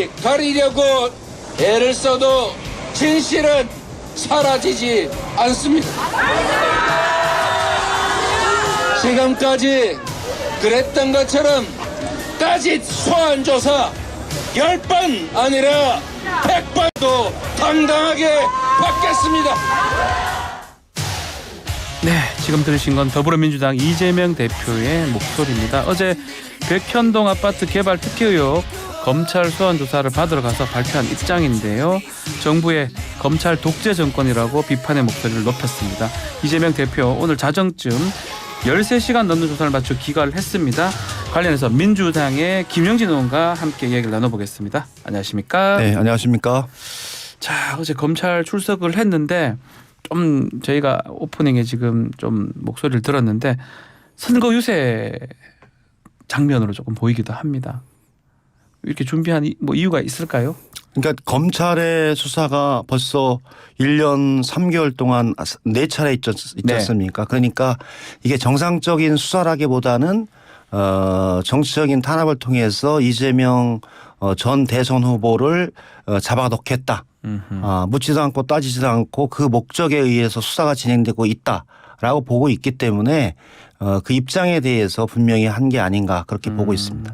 아무리 가리려고 애를 써도 진실은 사라지지 않습니다. 지금까지 그랬던 것처럼 따짓 소환조사 10번 아니라 100번도 당당하게 받겠습니다. 네, 지금 들으신 건 더불어민주당 이재명 대표의 목소리입니다. 어제 백현동 아파트 개발 특혜 의혹 검찰 소환 조사를 받으러 가서 발표한 입장인데요. 정부의 검찰 독재 정권이라고 비판의 목소리를 높였습니다. 이재명 대표 오늘 자정쯤 13시간 넘는 조사를 마쳐 귀가를 했습니다. 관련해서 민주당의 김영진 의원과 함께 이야기를 나눠보겠습니다. 안녕하십니까? 네, 안녕하십니까? 자, 어제 검찰 출석을 했는데 좀 저희가 오프닝에 지금 좀 목소리를 들었는데 선거 유세 장면으로 조금 보이기도 합니다. 이렇게 준비한 뭐 이유가 있을까요? 그러니까 검찰의 수사가 벌써 1년 3개월 동안 4차례 있지 않습니까? 그러니까 이게 정상적인 수사라기보다는 정치적인 탄압을 통해서 이재명 전 대선 후보를 잡아넣겠다. 묻지도 않고 따지지도 않고 그 목적에 의해서 수사가 진행되고 있다라고 보고 있기 때문에 그 입장에 대해서 분명히 한 게 아닌가 그렇게 보고 있습니다.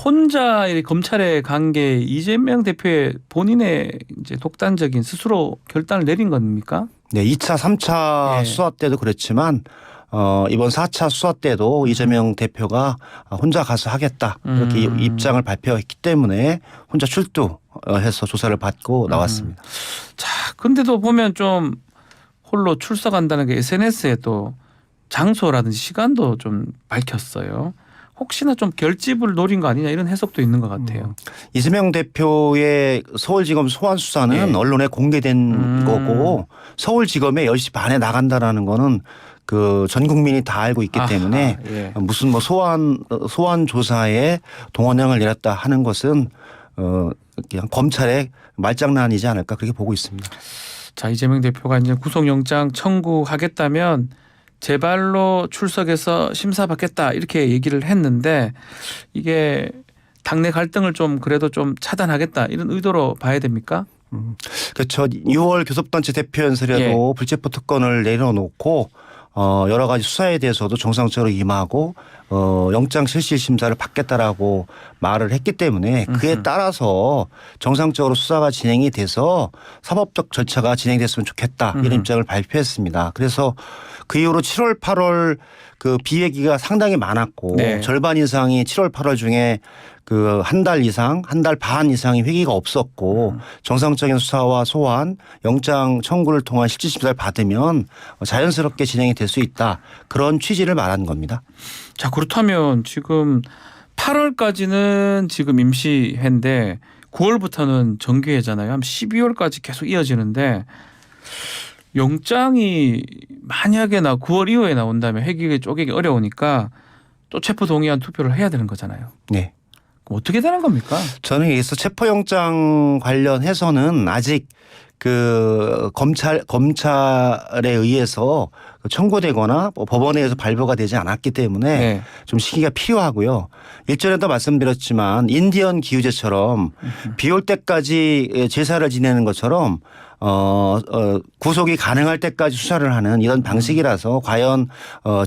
혼자 검찰에 간 게 이재명 대표의 본인의 이제 독단적인 스스로 결단을 내린 겁니까? 네, 2차, 3차 네. 수사 때도 그랬지만 이번 4차 수사 때도 이재명 대표가 혼자 가서 하겠다 이렇게 입장을 발표했기 때문에 혼자 출두해서 조사를 받고 나왔습니다. 자, 근데도 보면 좀 홀로 출석한다는 게 SNS에 또 장소라든지 시간도 좀 밝혔어요. 혹시나 좀 결집을 노린 거 아니냐 이런 해석도 있는 것 같아요. 이재명 대표의 서울지검 소환 수사는 예. 언론에 공개된 거고 서울지검에 10시 반에 나간다라는 거는 그 전 국민이 다 알고 있기 때문에 예. 무슨 뭐 소환 조사에 동원령을 내렸다 하는 것은 그냥 검찰의 말장난이지 않을까 그렇게 보고 있습니다. 자, 이재명 대표가 이제 구속영장 청구하겠다면 제발로 출석해서 심사받겠다 이렇게 얘기를 했는데 이게 당내 갈등을 좀 그래도 좀 차단하겠다 이런 의도로 봐야 됩니까? 그렇죠. 6월 교섭단체 대표연설에도 예. 불체포 특권을 내려놓고 여러 가지 수사에 대해서도 정상적으로 임하고 영장 실질 심사를 받겠다라고 말을 했기 때문에 그에 따라서 정상적으로 수사가 진행이 돼서 사법적 절차가 진행됐으면 좋겠다 이런 입장을 발표했습니다. 그래서 그 이후로 7월, 8월 그 비회기가 상당히 많았고 네. 절반 이상이 7월, 8월 중에 그 한 달 이상, 한 달 반 이상의 회기가 없었고 정상적인 수사와 소환, 영장 청구를 통한 실질 심사를 받으면 자연스럽게 진행이 될 수 있다. 그런 취지를 말한 겁니다. 자, 그렇다면 지금 8월까지는 지금 임시회인데 9월부터는 정기회잖아요. 한 12월까지 계속 이어지는데 영장이 만약에 9월 이후에 나온다면 회기가 쪼개기 어려우니까 또 체포동의안 투표를 해야 되는 거잖아요. 네. 그럼 어떻게 되는 겁니까? 저는 여기서 체포영장 관련해서는 아직 그 검찰에 의해서 청구되거나 법원에 의해서 발부가 되지 않았기 때문에 네. 좀 시기가 필요하고요. 일전에도 말씀드렸지만 인디언 기우제처럼 비 올 때까지 제사를 지내는 것처럼 구속이 가능할 때까지 수사를 하는 이런 방식이라서 과연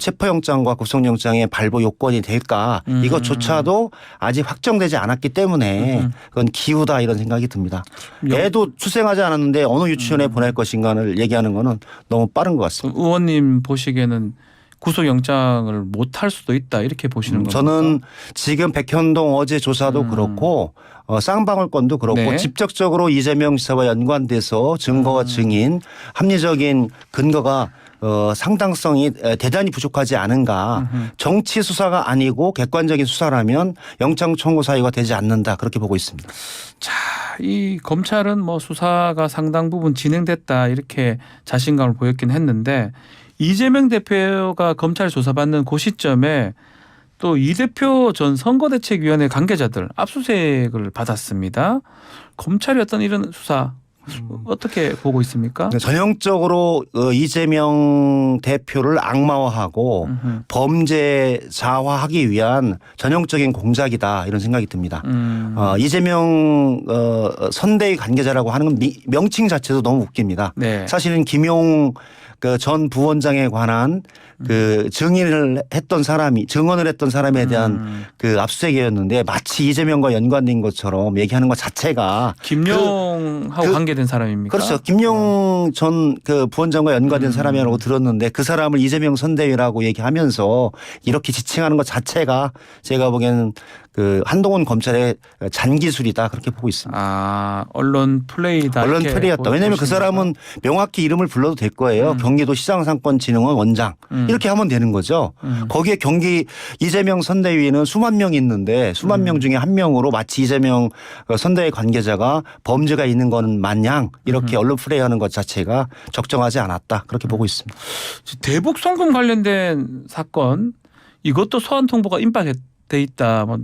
체포영장과 구속영장의 발부 요건이 될까 이것조차도 아직 확정되지 않았기 때문에 그건 기우다 이런 생각이 듭니다. 애도 출생하지 않았는데 어느 유치원에 보낼 것인가를 얘기하는 거는 너무 빠른 것 같습니다. 의원님 보시기에는 구속영장을 못할 수도 있다 이렇게 보시는 겁니까? 저는 지금 백현동 어제 조사도 그렇고 쌍방울 건도 그렇고 네. 직접적으로 이재명 지사와 연관돼서 증거와 증인 합리적인 근거가 상당성이 대단히 부족하지 않은가. 정치 수사가 아니고 객관적인 수사라면 영장 청구 사유가 되지 않는다 그렇게 보고 있습니다. 자, 이 검찰은 뭐 수사가 상당 부분 진행됐다 이렇게 자신감을 보였긴 했는데 이재명 대표가 검찰 조사받는 그 시점에 또 이 대표 전 선거대책위원회 관계자들 압수수색을 받았습니다. 검찰이 어떤 이런 수사 어떻게 보고 있습니까? 전형적으로 이재명 대표를 악마화하고 범죄자화하기 위한 전형적인 공작이다 이런 생각이 듭니다. 이재명 선대위 관계자라고 하는 건 명칭 자체도 너무 웃깁니다. 네. 사실은 김용 전 부원장에 관한 그 증언을 했던 사람에 대한 그 압수수색이었는데 마치 이재명과 연관된 것처럼 얘기하는 것 자체가 김용하고 관계된 사람입니까? 그렇죠. 김용 전 그 부원장과 연관된 사람이라고 들었는데 그 사람을 이재명 선대위라고 얘기하면서 이렇게 지칭하는 것 자체가 제가 보기에는 그 한동훈 검찰의 잔기술이다 그렇게 보고 있습니다. 아, 언론 플레이다. 언론 플레이였다. 왜냐하면 그 사람은 명확히 이름을 불러도 될 거예요. 경기도 시장상권진흥원 원장 이렇게 하면 되는 거죠. 거기에 이재명 선대위는 수만 명이 있는데 수만 명 중에 한 명으로 마치 이재명 선대위 관계자가 범죄가 있는 건 마냥 이렇게 언론 플레이하는 것 자체가 적정하지 않았다 그렇게 보고 있습니다. 대북 송금 관련된 사건 이것도 소환 통보가 임박돼 있다. 뭐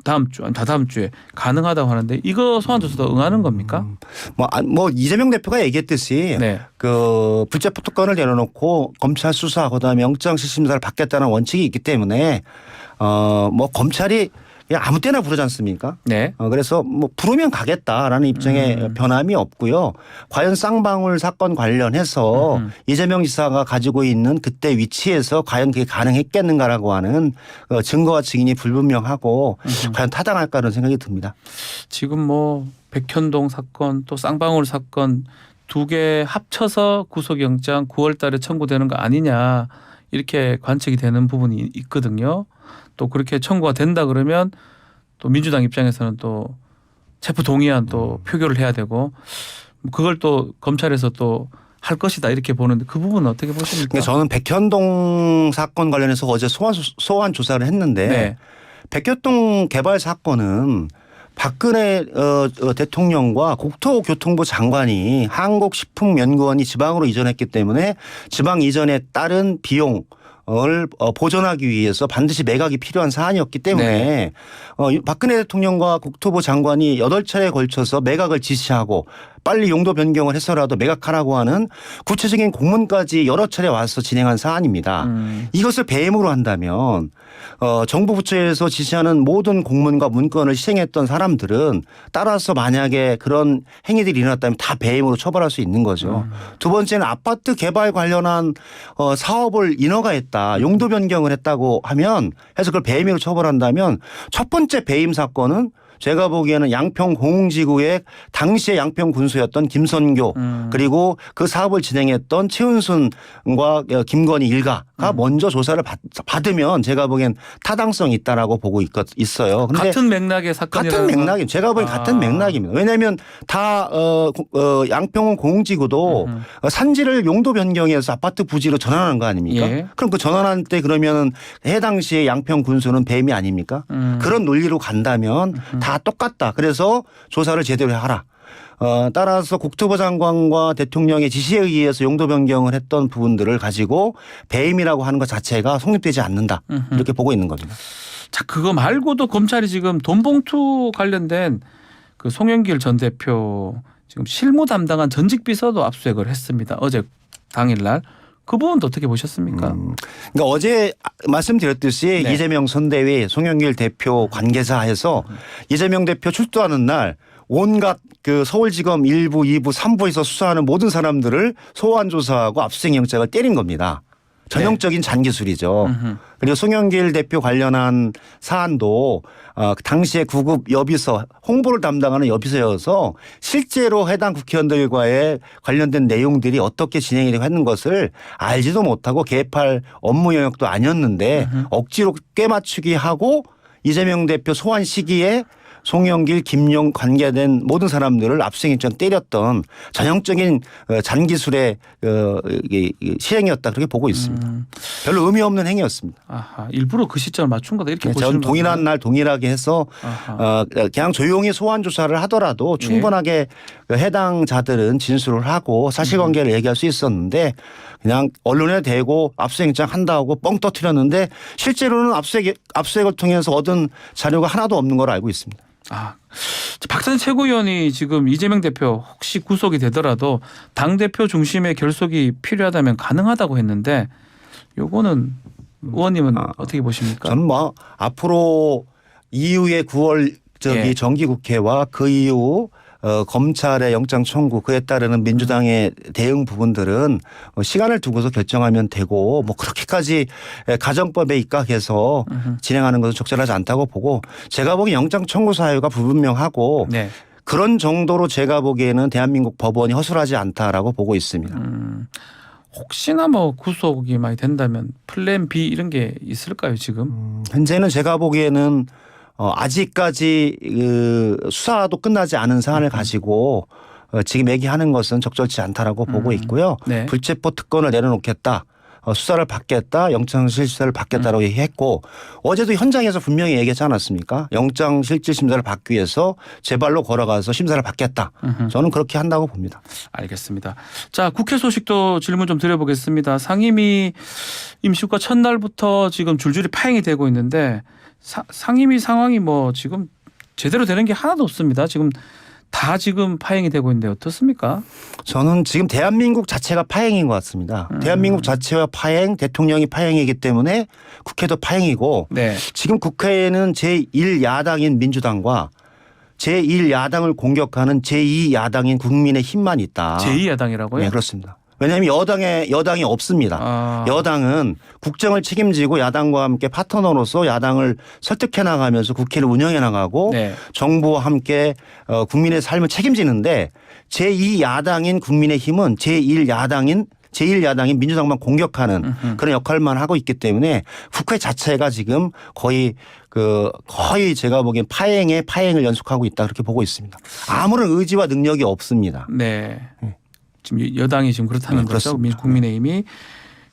다음 주, 다다음 주에 가능하다고 하는데 이거 소환 조사도 응하는 겁니까? 뭐 이재명 대표가 얘기했듯이 네. 그 불체포 특권을 내려놓고 검찰 수사 그다음에 영장실심사를 받겠다는 원칙이 있기 때문에 뭐 검찰이 그냥 아무 때나 부르지 않습니까? 네. 그래서 뭐 부르면 가겠다라는 입장에 변함이 없고요. 과연 쌍방울 사건 관련해서 이재명 지사가 가지고 있는 그때 위치에서 과연 그게 가능했겠는가라고 하는 증거와 증인이 불분명하고 과연 타당할까라는 생각이 듭니다. 지금 뭐 백현동 사건 또 쌍방울 사건 두 개 합쳐서 구속영장 9월 달에 청구되는 거 아니냐 이렇게 관측이 되는 부분이 있거든요. 또 그렇게 청구가 된다 그러면 또 민주당 입장에서는 또 체포 동의안 또 표결을 해야 되고 그걸 또 검찰에서 또 할 것이다 이렇게 보는데 그 부분은 어떻게 보십니까? 저는 백현동 사건 관련해서 어제 소환 조사를 했는데 네. 백현동 개발 사건은 박근혜 대통령과 국토교통부 장관이 한국식품연구원이 지방으로 이전했기 때문에 지방 이전에 따른 비용을 보전하기 위해서 반드시 매각이 필요한 사안이었기 때문에 박근혜 대통령과 국토부 장관이 8차례에 걸쳐서 매각을 지시하고 빨리 용도 변경을 해서라도 매각하라고 하는 구체적인 공문까지 여러 차례 와서 진행한 사안입니다. 이것을 배임으로 한다면 정부 부처에서 지시하는 모든 공문과 문건을 시행했던 사람들은 따라서 만약에 그런 행위들이 일어났다면 다 배임으로 처벌할 수 있는 거죠. 두 번째는 아파트 개발 관련한 사업을 인허가 했다. 용도 변경을 했다고 하면 해서 그걸 배임으로 처벌한다면 첫 번째 배임 사건은 제가 보기에는 양평공흥지구의 당시의 양평군수였던 김선교 그리고 그 사업을 진행했던 최은순과 김건희 일가가 먼저 조사를 받으면 제가 보기엔 타당성이 있다라고 보고 있어요. 근데 같은 맥락의 사건이라는 같은 맥락이 제가 보기엔 같은 맥락입니다. 왜냐하면 다 양평은 공흥지구도 산지를 용도 변경해서 아파트 부지로 전환하는 거 아닙니까? 예. 그럼 그 전환할 때 그러면은 해당시에 양평군수는 배임이 아닙니까? 그런 논리로 간다면 다 똑같다. 그래서 조사를 제대로 하라. 따라서 국토부 장관과 대통령의 지시에 의해서 용도 변경을 했던 부분들을 가지고 배임이라고 하는 것 자체가 성립되지 않는다. 이렇게 보고 있는 겁니다. 자, 그거 말고도 검찰이 지금 돈봉투 관련된 그 송영길 전 대표 지금 실무 담당한 전직 비서도 압수수색을 했습니다. 어제 당일날. 그 부분도 어떻게 보셨습니까? 그러니까 어제 말씀드렸듯이 네. 이재명 선대위 송영길 대표 관계자 해서 이재명 대표 출두하는 날 온갖 그 서울지검 1부, 2부, 3부에서 수사하는 모든 사람들을 소환 조사하고 압수수색 영장을 때린 겁니다. 전형적인 잔기술이죠. 그리고 송영길 대표 관련한 사안도 당시에 구급 여비서 홍보를 담당하는 여비서여서 실제로 해당 국회의원들과의 관련된 내용들이 어떻게 진행이 되고 하는 것을 알지도 못하고 개입할 업무 영역도 아니었는데 억지로 꿰맞추기 하고 이재명 대표 소환 시기에 송영길, 김용 관계된 모든 사람들을 압수수색영장 때렸던 전형적인 잔기술의 시행이었다 그렇게 보고 있습니다. 별로 의미 없는 행위였습니다. 아하, 일부러 그 시점을 맞춘 거다 이렇게 보시는 저는 동일한 건가요? 날 동일하게 해서 그냥 조용히 소환 조사를 하더라도 충분하게 해당자들은 진술을 하고 사실관계를 얘기할 수 있었는데 그냥 언론에 대고 압수수색영장 한다고 뻥 터뜨렸는데 실제로는 압수수색을 통해서 얻은 자료가 하나도 없는 걸 알고 있습니다. 박찬 최고위원이 지금 이재명 대표 혹시 구속이 되더라도 당 대표 중심의 결속이 필요하다면 가능하다고 했는데 요거는 의원님은 어떻게 보십니까? 저는 뭐 앞으로 이후에 9월 예. 정기국회와 그 이후 검찰의 영장 청구 그에 따르는 민주당의 대응 부분들은 시간을 두고서 결정하면 되고 뭐 그렇게까지 가정법에 입각해서 진행하는 것은 적절하지 않다고 보고 제가 보기엔 영장 청구 사유가 불분명하고 네. 그런 정도로 제가 보기에는 대한민국 법원이 허술하지 않다라고 보고 있습니다. 혹시나 뭐 구속이 많이 된다면 플랜 B 이런 게 있을까요 지금? 현재는 제가 보기에는 아직까지 그 수사도 끝나지 않은 사안을 가지고 지금 얘기하는 것은 적절치 않다라고 보고 있고요. 네. 불체포 특권을 내려놓겠다. 수사를 받겠다. 영장실질심사를 받겠다라고 얘기했고 어제도 현장에서 분명히 얘기하지 않았습니까? 영장실질심사를 받기 위해서 제 발로 걸어가서 심사를 받겠다. 저는 그렇게 한다고 봅니다. 알겠습니다. 자, 국회 소식도 질문 좀 드려보겠습니다. 상임위 임시국가 첫날부터 지금 줄줄이 파행이 되고 있는데 상임위 상황이 뭐 지금 제대로 되는 게 하나도 없습니다. 지금 다 지금 파행이 되고 있는데 어떻습니까? 저는 지금 대한민국 자체가 파행인 것 같습니다. 대한민국 자체가 파행, 대통령이 파행이기 때문에 국회도 파행이고 네. 지금 국회에는 제1야당인 민주당과 제1야당을 공격하는 제2야당인 국민의힘만 있다. 제2야당이라고요? 네, 그렇습니다. 왜냐하면 여당이 없습니다. 여당은 국정을 책임지고 야당과 함께 파트너로서 야당을 설득해 나가면서 국회를 운영해 나가고 네. 정부와 함께 국민의 삶을 책임지는데 제2야당인 국민의힘은 제1야당인 민주당만 공격하는 그런 역할만 하고 있기 때문에 국회 자체가 지금 거의 제가 보기엔 파행을 연속하고 있다 그렇게 보고 있습니다. 아무런 의지와 능력이 없습니다. 네. 지금 여당이 지금 그렇다는 네, 거죠. 그렇습니다. 국민의힘이.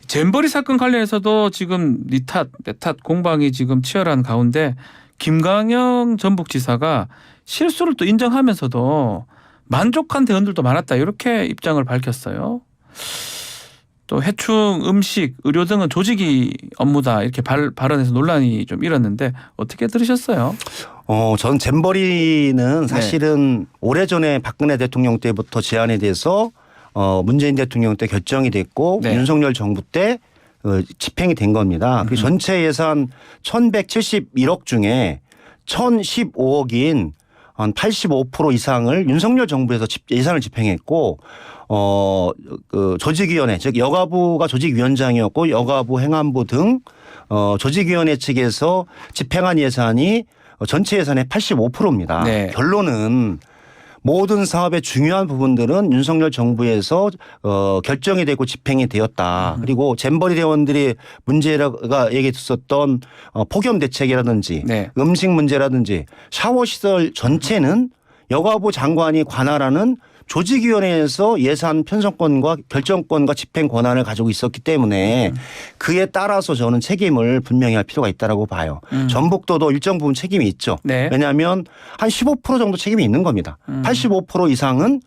잼버리 사건 관련해서도 지금 니 탓, 내 탓 공방이 지금 치열한 가운데 김광영 전북지사가 실수를 또 인정하면서도 만족한 대원들도 많았다. 이렇게 입장을 밝혔어요. 또 해충, 음식, 의료 등은 조직이 업무다. 이렇게 발언해서 논란이 좀 일었는데 어떻게 들으셨어요? 전 잼버리는 사실은 오래전에 박근혜 대통령 때부터 제안에 대해서 문재인 대통령 때 결정이 됐고 네. 윤석열 정부 때 집행이 된 겁니다. 그리고 전체 예산 1,171억 중에 1,015억인 한 85% 이상을 윤석열 정부에서 예산을 집행했고 조직위원회 즉 여가부가 조직위원장이었고 여가부 행안부 등 조직위원회 측에서 집행한 예산이 전체 예산의 85%입니다. 네. 결론은 모든 사업의 중요한 부분들은 윤석열 정부에서 결정이 되고 집행이 되었다. 그리고 잼버리 대원들이 문제가 얘기했었던 폭염 대책이라든지 네. 음식 문제라든지 샤워 시설 전체는 여가부 장관이 관할하는 조직위원회에서 예산 편성권과 결정권과 집행 권한을 가지고 있었기 때문에 그에 따라서 저는 책임을 분명히 할 필요가 있다고 봐요. 전북도도 일정 부분 책임이 있죠. 네. 왜냐하면 한 15% 정도 책임이 있는 겁니다. 85% 이상은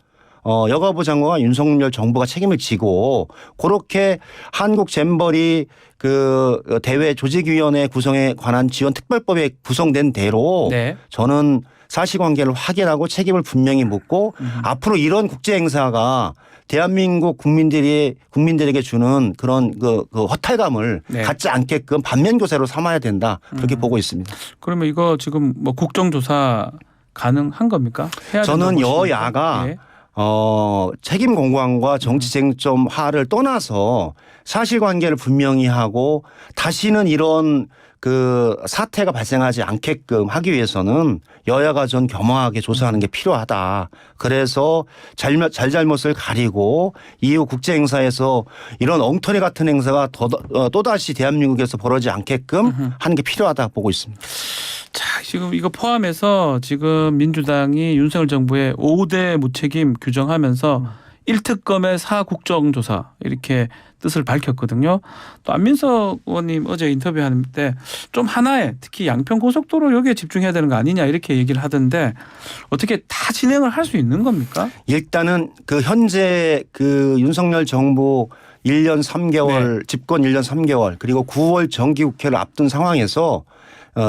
여가부 장관과 윤석열 정부가 책임을 지고 그렇게 한국 잼버리 대회 조직위원회 구성에 관한 지원 특별법에 구성된 대로 네. 저는 사실관계를 확인하고 책임을 분명히 묻고 앞으로 이런 국제 행사가 대한민국 국민들에게 주는 그런 허탈감을 네. 갖지 않게끔 반면교사로 삼아야 된다 그렇게 보고 있습니다. 그러면 이거 지금 뭐 국정조사 가능한 겁니까? 해야 저는 된다고 보십니까? 여야가 예. 책임 공방과 정치 쟁점화를 떠나서 사실관계를 분명히 하고 다시는 이런 사태가 발생하지 않게끔 하기 위해서는 여야가 좀 겸허하게 조사하는 게 필요하다. 그래서 잘잘못을 가리고 이후 국제 행사에서 이런 엉터리 같은 행사가 또다시 대한민국에서 벌어지지 않게끔 하는 게 필요하다 보고 있습니다. 자, 지금 이거 포함해서 지금 민주당이 윤석열 정부의 5대 무책임 규정하면서 1특검의 4국정조사 이렇게 뜻을 밝혔거든요. 또 안민석 의원님 어제 인터뷰할 때 좀 하나에 특히 양평 고속도로 여기에 집중해야 되는 거 아니냐 이렇게 얘기를 하던데 어떻게 다 진행을 할 수 있는 겁니까? 일단은 현재 윤석열 정부 1년 3개월 네. 집권 1년 3개월 그리고 9월 정기국회를 앞둔 상황에서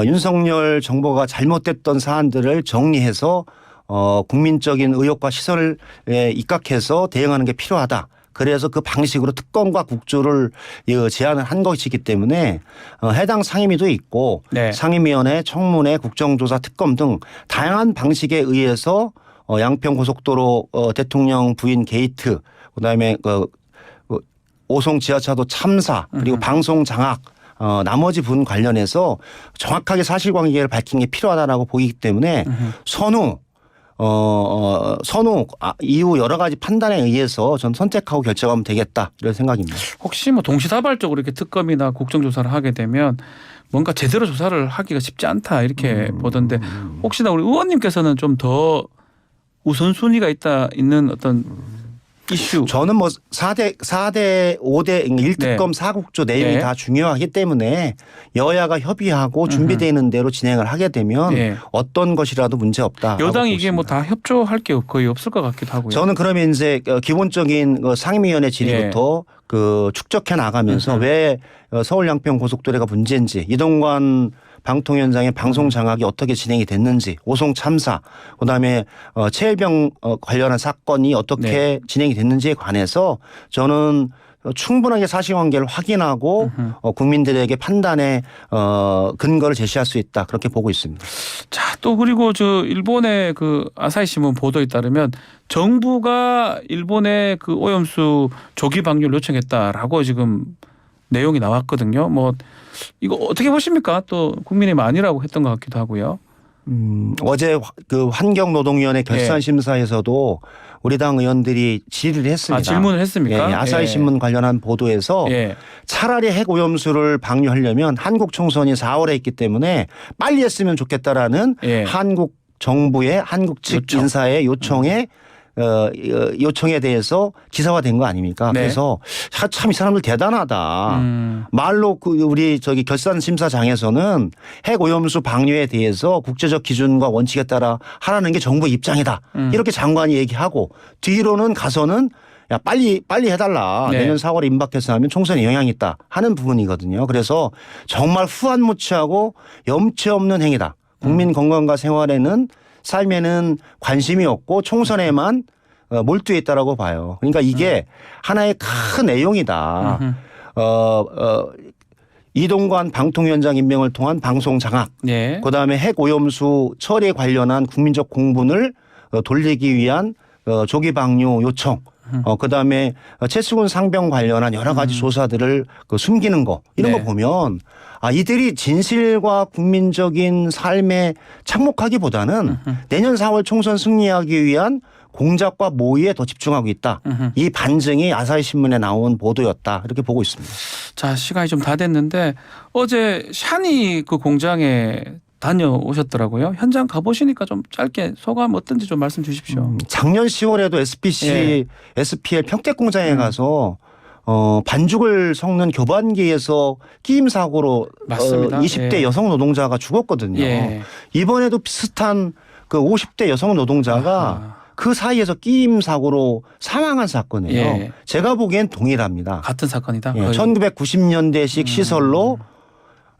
윤석열 정부가 잘못됐던 사안들을 정리해서 국민적인 의혹과 시선을 입각해서 대응하는 게 필요하다. 그래서 그 방식으로 특검과 국조를 제안을 한 것이기 때문에 해당 상임위도 있고 네. 상임위원회, 청문회, 국정조사, 특검 등 다양한 방식에 의해서 양평 고속도로 대통령 부인 게이트, 그다음에 오송 지하차도 참사 그리고 방송 장악 나머지 부분 관련해서 정확하게 사실관계를 밝힌 게 필요하다라고 보이기 때문에 선후 이후 여러 가지 판단에 의해서 전 선택하고 결정하면 되겠다 이런 생각입니다. 혹시 뭐 동시다발적으로 이렇게 특검이나 국정조사를 하게 되면 뭔가 제대로 조사를 하기가 쉽지 않다 이렇게 보던데 혹시나 우리 의원님께서는 좀 더 우선순위가 있는 어떤 이슈. 저는 뭐 4대 5대 1특검 4국조 내용이 네. 다 중요하기 때문에 여야가 협의하고 준비되는 대로 진행을 하게 되면 네. 어떤 것이라도 문제 없다. 여당이 이게 뭐 다 협조할 게 거의 없을 것 같기도 하고요. 저는 그러면 이제 기본적인 상임위원회 질의부터 축적해 나가면서 왜 서울 양평 고속도로가 문제인지 이동관 방통위원장의 방송 장악이 어떻게 진행이 됐는지 오송 참사 그다음에 최일병 관련한 사건이 어떻게 진행이 됐는지에 관해서 저는 충분하게 사실관계를 확인하고 국민들에게 판단의 근거를 제시할 수 있다 그렇게 보고 있습니다. 자, 또 그리고 저 일본의 그 아사히 신문 보도에 따르면 정부가 일본의 그 오염수 조기 방류를 요청했다라고 지금 내용이 나왔거든요. 뭐 이거 어떻게 보십니까? 또 국민의힘 아니라고 했던 것 같기도 하고요. 어제 그 환경노동위원회 결산심사에서도 우리 당 의원들이 질의를 했습니다. 아, 질문을 했습니까? 예, 아사히 예. 신문 관련한 보도에서 예. 차라리 핵 오염수를 방류하려면 한국 총선이 4월에 있기 때문에 빨리 했으면 좋겠다라는 예. 한국 정부의 한국 측 요청. 인사의 요청에 대해서 기사화된 거 아닙니까? 네. 그래서 참 이 사람들 대단하다. 말로 우리 결산심사장에서는 핵 오염수 방류에 대해서 국제적 기준과 원칙에 따라 하라는 게 정부의 입장이다. 이렇게 장관이 얘기하고 뒤로는 가서는 야 빨리 해달라. 네. 내년 4월에 임박해서 하면 총선에 영향이 있다 하는 부분이거든요. 그래서 정말 후한무치하고 염치 없는 행위다. 국민 건강과 삶에는 관심이 없고 총선에만 몰두해 있다라고 봐요. 그러니까 이게 하나의 큰 내용이다. 이동관 방통위원장 임명을 통한 방송 장악, 예. 그다음에 핵 오염수 처리에 관련한 국민적 공분을 돌리기 위한 조기 방류 요청, 그다음에 최수근 상병 관련한 여러 가지 조사들을 숨기는 거 이런 네. 거 보면 이들이 진실과 국민적인 삶에 착목하기보다는 내년 4월 총선 승리하기 위한 공작과 모의에 더 집중하고 있다. 이 반증이 아사히 신문에 나온 보도였다. 이렇게 보고 있습니다. 자, 시간이 좀 다 됐는데 어제 샤니 그 공장에 다녀오셨더라고요. 현장 가보시니까 좀 짧게 소감 어떤지 좀 말씀 주십시오. 작년 10월에도 SPL 평택 공장에 가서 반죽을 섞는 교반기에서 끼임 사고로 맞습니다. 20대 예. 여성 노동자가 죽었거든요. 예. 이번에도 비슷한 그 50대 여성 노동자가 아하. 그 사이에서 끼임 사고로 사망한 사건이에요. 예. 제가 보기엔 동일합니다. 같은 사건이다. 예, 거의. 1990년대식 시설로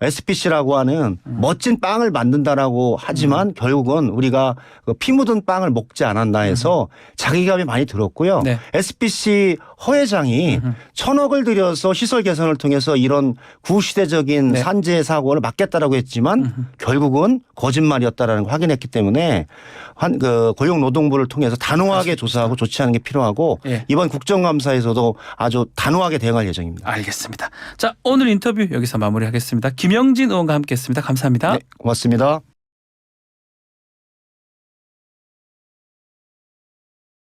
SPC라고 하는 멋진 빵을 만든다라고 하지만 결국은 우리가 피 묻은 빵을 먹지 않았나 해서 자기감이 많이 들었고요. 네. SPC 허 회장이 1,000억을 들여서 시설 개선을 통해서 이런 구시대적인 네. 산재 사고를 막겠다라고 했지만 결국은 거짓말이었다라는 걸 확인했기 때문에 고용노동부를 통해서 단호하게 조사하고 조치하는 게 필요하고 예. 이번 국정감사에서도 아주 단호하게 대응할 예정입니다. 알겠습니다. 자, 오늘 인터뷰 여기서 마무리하겠습니다. 김영진 의원과 함께했습니다. 감사합니다. 네, 고맙습니다.